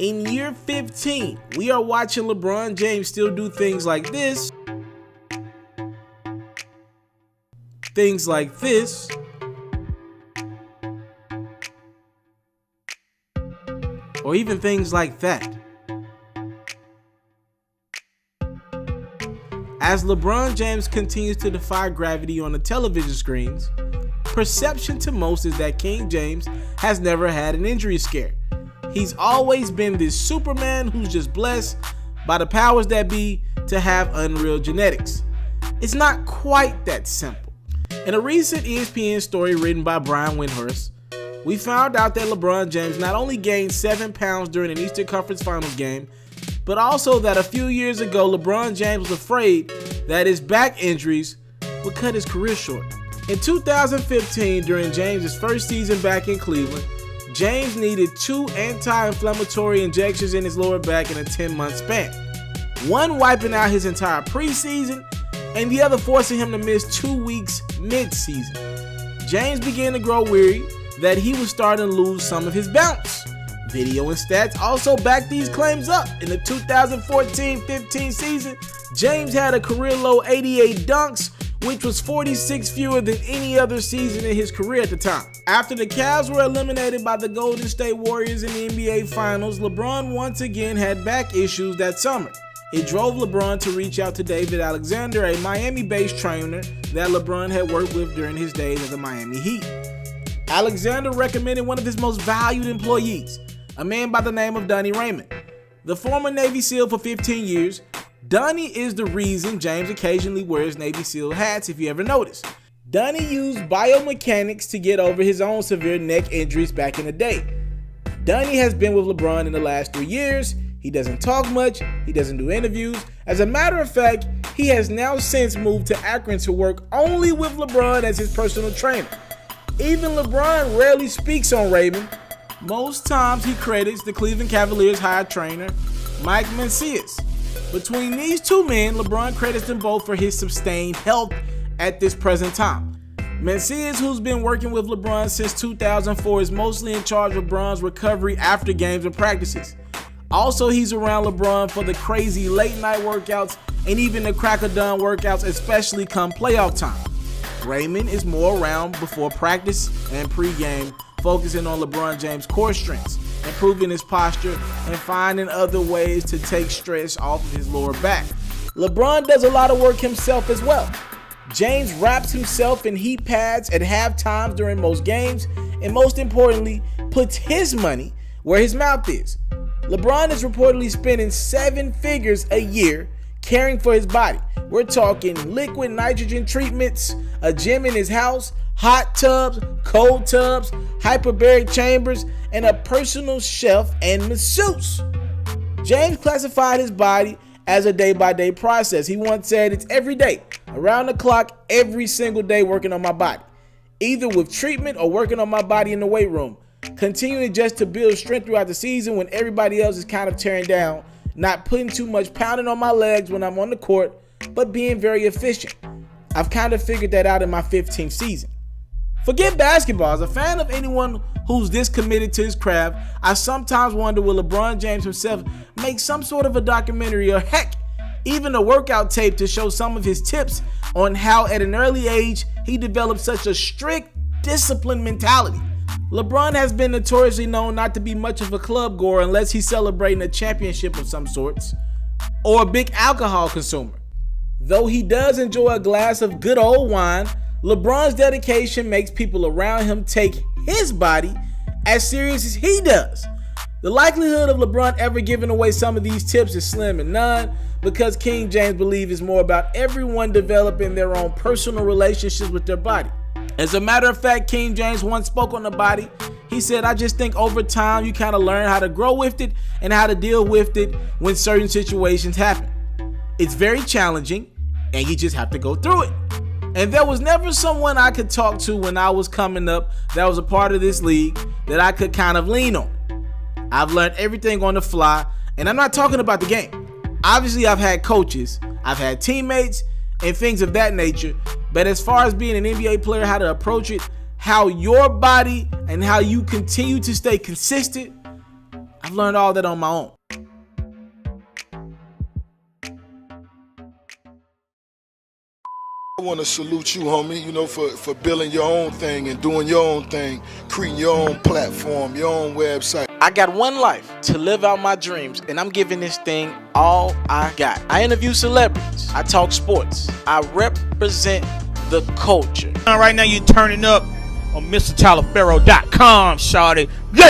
In year 15, we are watching LeBron James still do things like this, things like this, or even things like that. As LeBron James continues to defy gravity on the television screens, perception to most is that King James has never had an injury scare. He's always been this Superman who's just blessed by the powers that be to have unreal genetics. It's not quite that simple. In a recent ESPN story written by Brian Windhorst, we found out that LeBron James not only gained 7 pounds during an Eastern Conference Finals game, but also that a few years ago LeBron James was afraid that his back injuries would cut his career short. In 2015, during James' first season back in Cleveland, James needed 2 anti-inflammatory injections in his lower back in a 10-month span. One wiping out his entire preseason, and the other forcing him to miss 2 weeks mid-season. James began to grow weary that he was starting to lose some of his bounce. Video and stats also back these claims up. In the 2014-15 season, James had a career-low 88 dunks, which was 46 fewer than any other season in his career at the time. After the Cavs were eliminated by the Golden State Warriors in the NBA Finals, LeBron once again had back issues that summer. It drove LeBron to reach out to David Alexander, a Miami-based trainer that LeBron had worked with during his days at the Miami Heat. Alexander recommended one of his most valued employees, a man by the name of Donnie Raymond. The former Navy SEAL for 15 years, Donnie is the reason James occasionally wears Navy SEAL hats, if you ever notice. Donnie used biomechanics to get over his own severe neck injuries back in the day. Donnie has been with LeBron in the last 3 years. He doesn't talk much, he doesn't do interviews. As a matter of fact, he has now since moved to Akron to work only with LeBron as his personal trainer. Even LeBron rarely speaks on Raymond. Most times he credits the Cleveland Cavaliers hired trainer, Mike Mancias. Between these two men, LeBron credits them both for his sustained health at this present time. Mancias, who's been working with LeBron since 2004, is mostly in charge of LeBron's recovery after games and practices. Also, he's around LeBron for the crazy late night workouts and even the crack of dawn workouts, especially come playoff time. Raymond is more around before practice and pregame, focusing on LeBron James' core strengths, improving his posture, and finding other ways to take stress off of his lower back. LeBron does a lot of work himself as well. James wraps himself in heat pads at half times during most games, and most importantly, puts his money where his mouth is. LeBron is reportedly spending 7 figures a year caring for his body. We're talking liquid nitrogen treatments, a gym in his house, hot tubs, cold tubs, hyperbaric chambers, and a personal chef and masseuse. James classified his body as a day-by-day process. He once said, "It's every day, around the clock, every single day working on my body, either with treatment or working on my body in the weight room, continuing just to build strength throughout the season when everybody else is kind of tearing down, not putting too much pounding on my legs when I'm on the court, but being very efficient. I've kind of figured that out in my 15th season." Forget basketball. As a fan of anyone who's this committed to his craft, I sometimes wonder, will LeBron James himself make some sort of a documentary, or heck, even a workout tape to show some of his tips on how at an early age he developed such a strict, disciplined mentality. LeBron has been notoriously known not to be much of a club goer unless he's celebrating a championship of some sorts, or a big alcohol consumer. Though he does enjoy a glass of good old wine, LeBron's dedication makes people around him take his body as serious as he does. The likelihood of LeBron ever giving away some of these tips is slim and none, because King James believes it's more about everyone developing their own personal relationships with their body. As a matter of fact, King James once spoke on the body. He said, "I just think over time you kind of learn how to grow with it and how to deal with it when certain situations happen. It's very challenging and you just have to go through it." And there was never someone I could talk to when I was coming up that was a part of this league that I could kind of lean on. I've learned everything on the fly, and I'm not talking about the game. Obviously, I've had coaches, I've had teammates, and things of that nature. But as far as being an NBA player, how to approach it, how your body and how you continue to stay consistent, I've learned all that on my own. I want to salute you, homie, you know, for building your own thing and doing your own thing, creating your own platform, your own website. I got one life to live out my dreams, and I'm giving this thing all I got. I interview celebrities. I talk sports. I represent the culture. Right now, you're turning up on Itsmrtaliaferro.com, shawty.